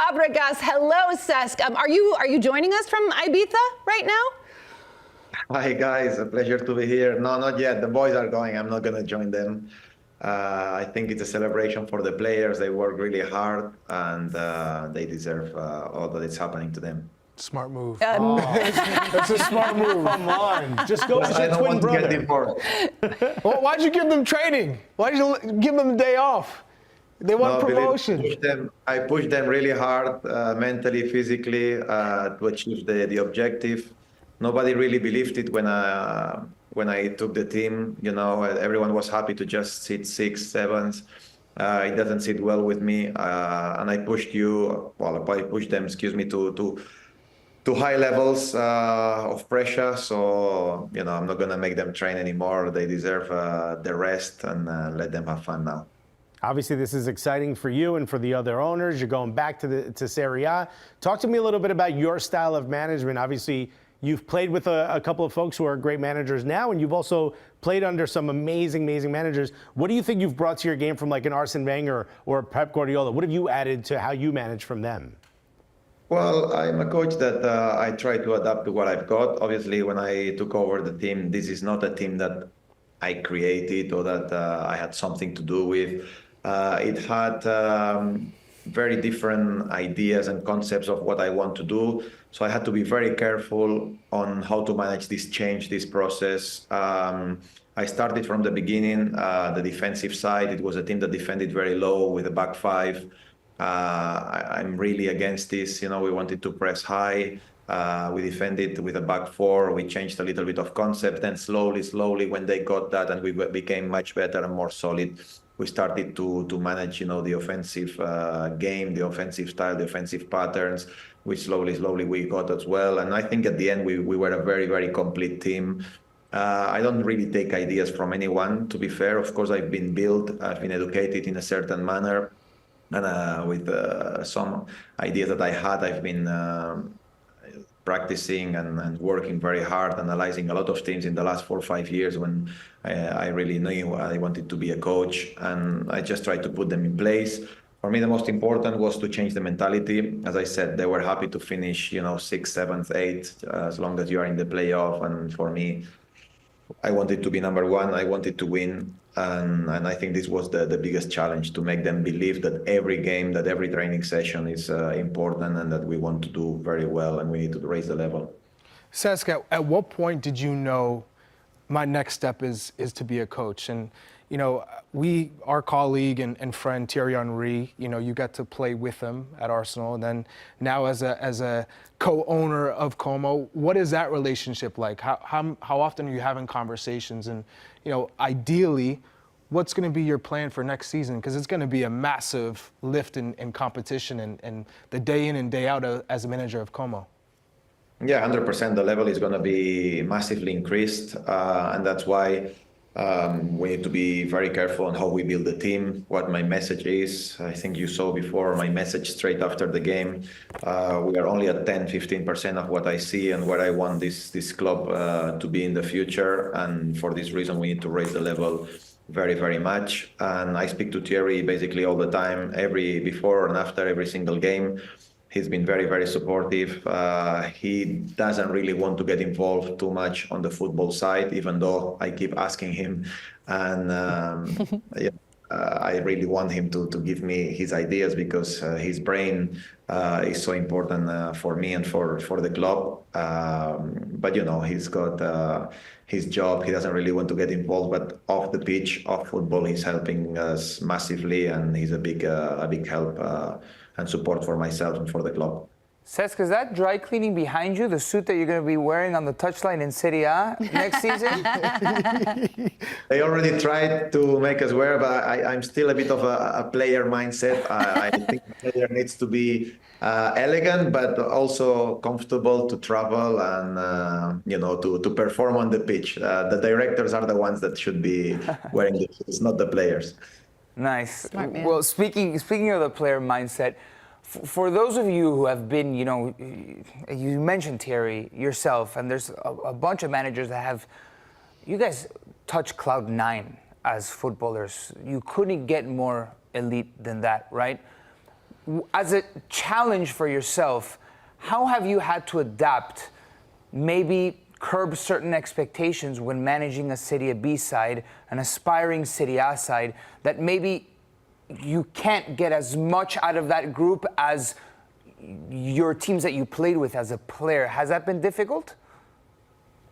Fàbregas. Hello, Cesc. Are you joining us from Ibiza right now? Hi guys, a pleasure to be here. No, not yet. The boys are going. I'm not going to join them. I think it's a celebration for the players. They work really hard and they deserve all that is happening to them. Smart move. That's a smart move. Come on. Just go with your twin brother. Well, why'd you give them training? Why'd you give them the day off? They want promotion. I pushed them really hard, mentally, physically, to achieve the objective. Nobody really believed it when I took the team. You know, everyone was happy to just sit 6th, 7th. It doesn't sit well with me, and I pushed them, to high levels of pressure. So, you know, I'm not going to make them train anymore. They deserve the rest, and let them have fun now. Obviously, this is exciting for you and for the other owners. You're going back to Serie A. Talk to me a little bit about your style of management. Obviously, you've played with a couple of folks who are great managers now, and you've also played under some amazing managers. What do you think you've brought to your game from like an Arsene Wenger or Pep Guardiola? What have you added to how you manage from them? Well, I'm a coach that I try to adapt to what I've got. Obviously, when I took over the team, this is not a team that I created or that I had something to do with. It had very different ideas and concepts of what I want to do. So I had to be very careful on how to manage this change, this process. I started from the beginning, the defensive side. It was a team that defended very low with a back five. I'm really against this. You know, we wanted to press high. We defended with a back four. We changed a little bit of concept. Then slowly, when they got that and we became much better and more solid, we started to manage, you know, the offensive game, the offensive style, the offensive patterns, which slowly we got as well. And I think at the end, we were a very complete team. I don't really take ideas from anyone, to be fair. Of course, I've been educated in a certain manner. And with some ideas that I had, I've been practicing and working very hard, analyzing a lot of teams in the last 4 or 5 years when I really knew I wanted to be a coach, and I just tried to put them in place. For me, the most important was to change the mentality. As I said, they were happy to finish, you know, 6th, 7th, 8th, as long as you are in the playoff. And for me, I wanted to be number one. I wanted to win. And I think this was the biggest challenge, to make them believe that every game, that every training session is important and that we want to do very well and we need to raise the level. Cesc, at what point did you know my next step is to be a coach? And, you know, our colleague and friend Thierry Henry, you know, you got to play with him at Arsenal, and then now as a co-owner of Como, what is that relationship like? How often are you having conversations? And, you know, ideally, what's going to be your plan for next season? Because it's going to be a massive lift in competition and the day in and day out as a manager of Como. Yeah, 100%. The level is going to be massively increased, and that's why we need to be very careful on how we build the team, what my message is. I think you saw before my message straight after the game. We are only at 10-15% of what I see and where I want this club to be in the future. And for this reason, we need to raise the level very much. And I speak to Thierry basically all the time, before and after every single game. He's been very supportive. He doesn't really want to get involved too much on the football side, even though I keep asking him. And I really want him to give me his ideas, because his brain is so important for me and for the club. But, you know, he's got his job. He doesn't really want to get involved. But off the pitch, off football, he's helping us massively. And he's a big help and support for myself and for the club. Cesc, is that dry cleaning behind you, the suit that you're going to be wearing on the touchline in Serie A next season? They already tried to make us wear, but I'm still a bit of a player mindset. I think the player needs to be elegant, but also comfortable to travel and you know, to perform on the pitch. The directors are the ones that should be wearing the suits, not the players. Nice. Well, speaking of the player mindset, for those of you who have been, you know, you mentioned Thierry yourself, and there's a bunch of managers that have, you guys touch cloud 9 as footballers. You couldn't get more elite than that, right? as a challenge for yourself, how have you had to adapt, maybe curb certain expectations when managing a Serie B side, an aspiring Serie A side, that maybe you can't get as much out of that group as your teams that you played with as a player? Has that been difficult?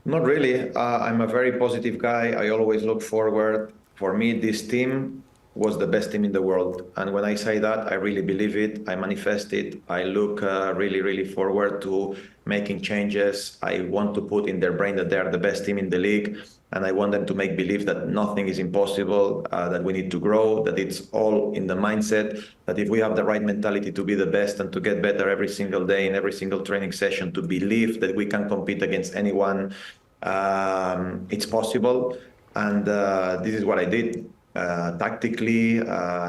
Not really. I'm a very positive guy. I always look forward. For me, this team was the best team in the world. And when I say that, I really believe it. I manifest it. I look really, really forward to making changes. I want to put in their brain that they are the best team in the league. And I want them to make believe that nothing is impossible, that we need to grow, that it's all in the mindset, that if we have the right mentality to be the best and to get better every single day in every single training session, to believe that we can compete against anyone, it's possible. And this is what I did. Tactically,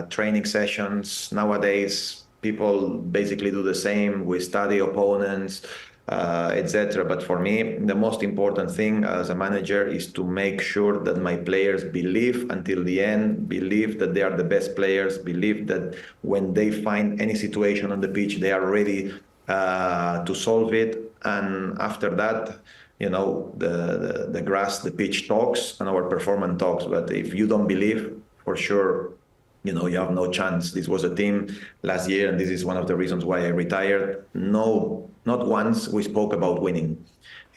training sessions. Nowadays, people basically do the same. We study opponents, etc. But for me, the most important thing as a manager is to make sure that my players believe until the end, believe that they are the best players, believe that when they find any situation on the pitch, they are ready to solve it. And after that, you know, the grass, the pitch talks and our performance talks. But if you don't believe, for sure, you know, you have no chance. This was a team last year, and this is one of the reasons why I retired. No, not once we spoke about winning.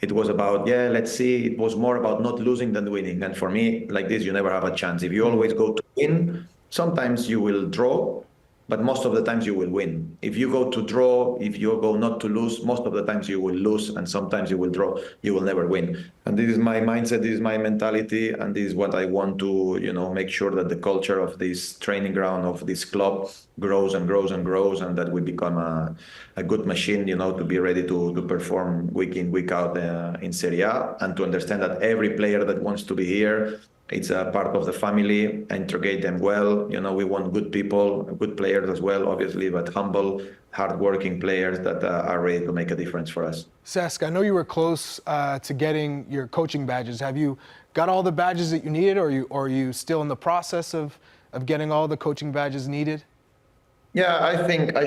It was about, yeah, let's see. It was more about not losing than winning. And for me, like this, you never have a chance. If you always go to win, sometimes you will draw, but most of the times you will win. If you go to draw, if you go not to lose, most of the times you will lose, and sometimes you will draw. You will never win. And this is my mindset, this is my mentality, and this is what I want to, you know, make sure that the culture of this training ground, of this club, grows and grows and grows, and that we become a good machine, you know, to be ready to perform week in, week out in Serie A, and to understand that every player that wants to be here, it's a part of the family. Integrate them well. You know, we want good people, good players as well, obviously, but humble, hardworking players that are ready to make a difference for us. Cesc, I know you were close to getting your coaching badges. Have you got all the badges that you needed, or are you still in the process of getting all the coaching badges needed? Yeah, I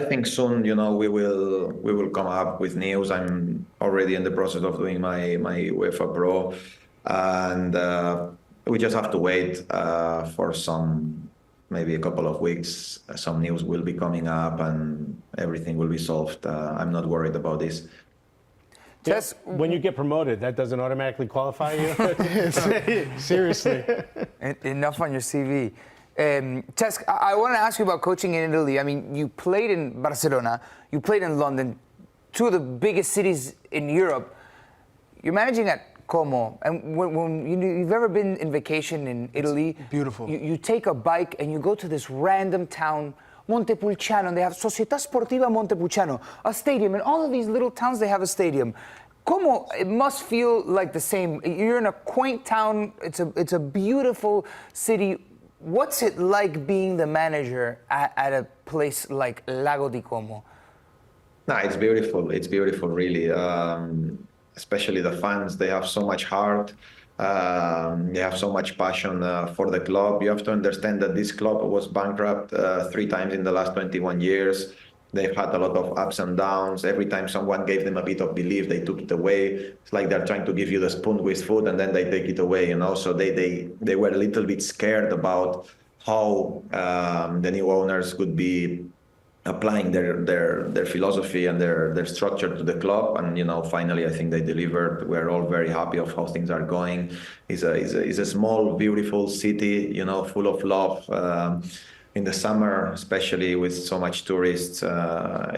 think soon, you know, we will come up with news. I'm already in the process of doing my UEFA Pro, and we just have to wait for maybe a couple of weeks. Some news will be coming up and everything will be solved. I'm not worried about this. Yes, when you get promoted, that doesn't automatically qualify you? Seriously. Enough on your CV. Cesc, I want to ask you about coaching in Italy. I mean, you played in Barcelona, you played in London, two of the biggest cities in Europe. You're managing at Como, and when you've ever been in vacation in Italy, it's beautiful. You take a bike and you go to this random town, Montepulciano, and they have Società Sportiva Montepulciano, a stadium. In all of these little towns, they have a stadium. Como, it must feel like the same. You're in a quaint town. It's a beautiful city. What's it like being the manager at a place like Lago di Como? No, it's beautiful. It's beautiful, really. Especially the fans, they have so much heart. They have so much passion for the club. You have to understand that this club was bankrupt 3 times in the last 21 years. They've had a lot of ups and downs. Every time someone gave them a bit of belief, they took it away. It's like they're trying to give you the spoon with food and then they take it away, you know. So they were a little bit scared about how the new owners could be applying their philosophy and their structure to the club. And, you know, finally, I think they delivered. We're all very happy of how things are going. It's a small, beautiful city, you know, full of love. In the summer, especially with so much tourists,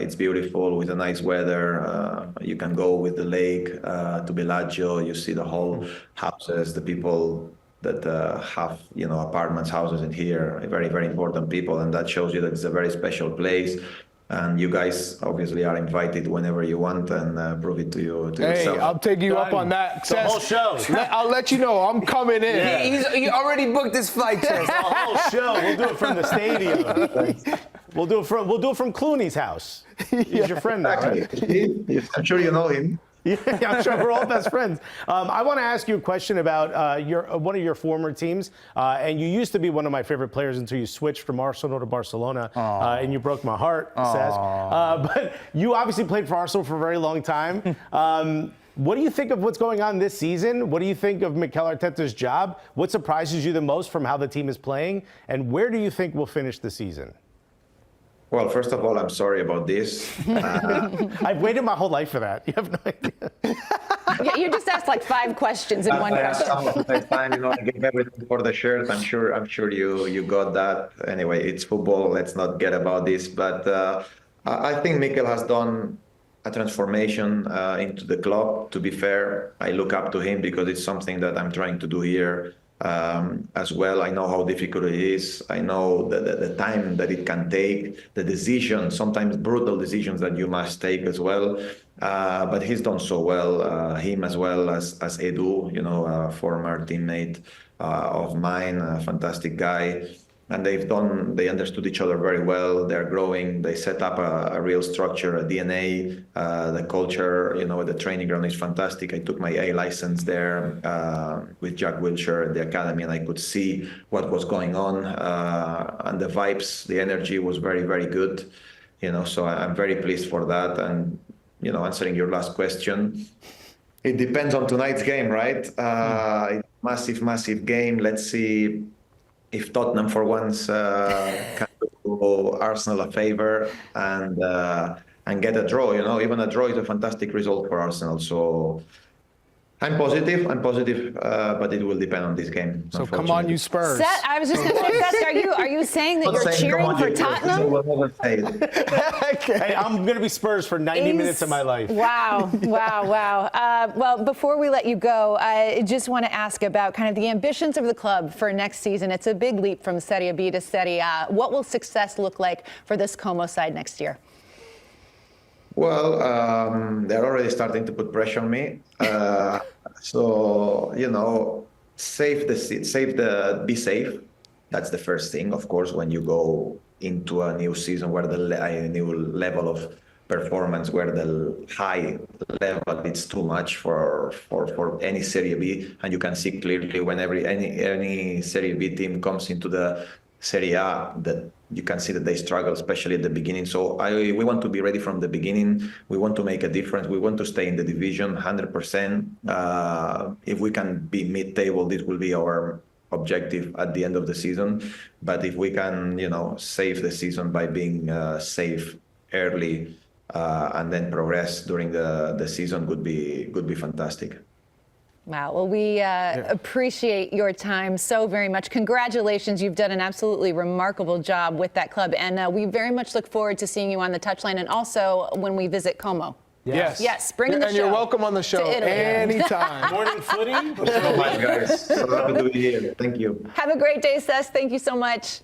it's beautiful with the nice weather. You can go with the lake to Bellagio. You see the whole houses, the people that have, you know, apartments, houses in here, very, very important people. And that shows you that it's a very special place. And you guys obviously are invited whenever you want, and prove it to yourself. Hey, I'll take you up on that. The whole show. I'll let you know I'm coming in. He already booked his flight, Cesc. The whole show. We'll do it from the stadium. We'll do it from Clooney's house. He's your friend now, right? I'm sure you know him. Yeah, I'm sure we're all best friends. I want to ask you a question about one of your former teams, and you used to be one of my favorite players until you switched from Arsenal to Barcelona, and you broke my heart, Cesc. But you obviously played for Arsenal for a very long time. What do you think of what's going on this season? What do you think of Mikel Arteta's job? What surprises you the most from how the team is playing? And where do you think we'll finish the season? Well, first of all, I'm sorry about this. I've waited my whole life for that. You have no idea. Yeah, you just asked like 5 questions in one I question. I gave everything for the shirt. I'm sure you got that. Anyway, it's football. Let's not get about this. But I think Mikel has done a transformation into the club. To be fair, I look up to him because it's something that I'm trying to do here as well. I know how difficult it is. I know the time that it can take, the decisions, sometimes brutal decisions that you must take as well. But he's done so well, him as well as Edu, a former teammate of mine, a fantastic guy. And they understood each other very well. They're growing. They set up a real structure, a DNA. The culture, the training ground is fantastic. I took my A license there with Jack Wilshere at the academy, and I could see what was going on. And the vibes, the energy was very, very good. So I'm very pleased for that. And, answering your last question, it depends on tonight's game, right? Massive game. Let's see if Tottenham for once can do Arsenal a favor and get a draw. Even a draw is a fantastic result for Arsenal. So I'm positive, but it will depend on this game. So come on, you Spurs. I was just going to say, Cesc, are you saying that you're cheering for Tottenham? Hey, I'm going to be Spurs for 90 minutes of my life. Wow. Well, before we let you go, I just want to ask about kind of the ambitions of the club for next season. It's a big leap from Serie B to Serie A. What will success look like for this Como side next year? Well, they're already starting to put pressure on me. So, be safe. That's the first thing, of course, when you go into a new season where a new level of performance, where the high level is too much for any Serie B, and you can see clearly when any Serie B team comes into the Serie A that you can see that they struggle, especially at the beginning. So we want to be ready from the beginning. We want to make a difference. We want to stay in the division 100%. If we can be mid-table, this will be our objective at the end of the season. But if we can, save the season by being safe early and then progress during the season, would be fantastic. Wow. Well, we appreciate your time so very much. Congratulations. You've done an absolutely remarkable job with that club. And we very much look forward to seeing you on the touchline and also when we visit Como. Yes. Bring in the show. And you're welcome on the show anytime. Morning Footy. Thank you so much, guys. So happy to be here. Thank you. Have a great day, Cesc. Thank you so much.